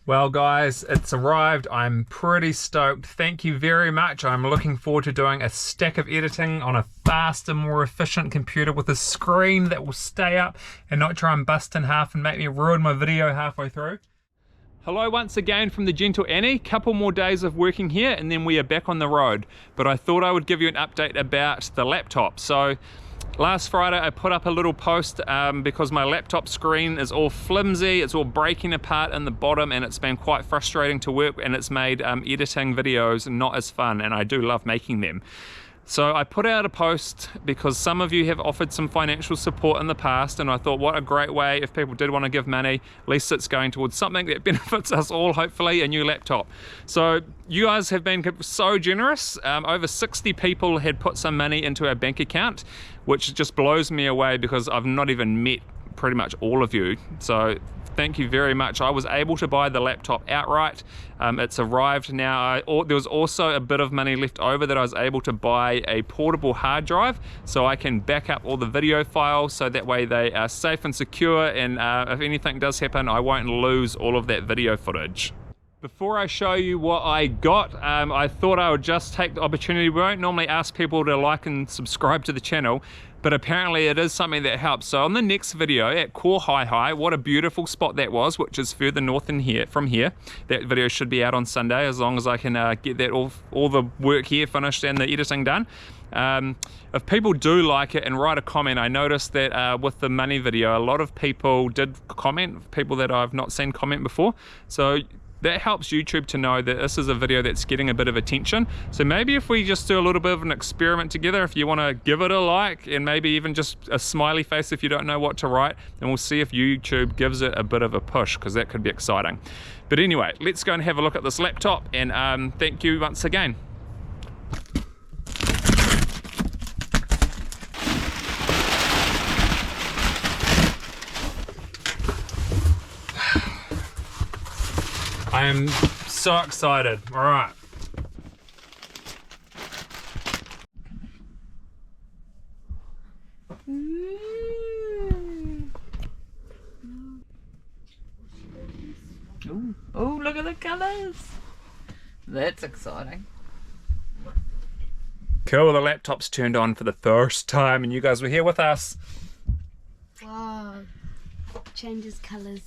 Well guys, it's arrived. I'm pretty stoked. Thank you very much. I'm looking forward to doing a stack of editing on a faster, more efficient computer with a screen that will stay up and not try and bust in half and make me ruin my video halfway through. Hello once again from the Gentle Annie. Couple more days of working here and then we are back on the road. But I thought I would give you an update about the laptop. So last Friday I put up a little post because my laptop screen is all flimsy, it's all breaking apart in the bottom and it's been quite frustrating to work, and it's made editing videos not as fun, and I do love making them. So I put out a post because some of you have offered some financial support in the past, and I thought what a great way, if people did want to give money, at least it's going towards something that benefits us all, hopefully a new laptop. So you guys have been so generous. Over 60 people had put some money into our bank account, which just blows me away because I've not even met pretty much all of you. So thank you very much. I was able to buy the laptop outright. It's arrived now. There was also a bit of money left over that I was able to buy a portable hard drive so I can back up all the video files, so that way they are safe and secure, and if anything does happen I won't lose all of that video footage. Before I show you what I got, I thought I would just take the opportunity. We won't normally ask people to like and subscribe to the channel, but apparently it is something that helps. So on the next video at Kōhaihai, what a beautiful spot that was, which is further north in here, from here. That video should be out on Sunday, as long as I can get that all the work here finished and the editing done. If people do like it and write a comment, I noticed that with the money video, a lot of people did comment, people that I've not seen comment before. So that helps YouTube to know that this is a video that's getting a bit of attention. So maybe if we just do a little bit of an experiment together, if you want to give it a like and maybe even just a smiley face if you don't know what to write, and we'll see if YouTube gives it a bit of a push, because that could be exciting. But anyway, let's go and have a look at this laptop, and thank you once again. I am so excited. All right. Oh, look at the colors. That's exciting. Cool, the laptop's turned on for the first time and you guys were here with us. Wow. Changes colors.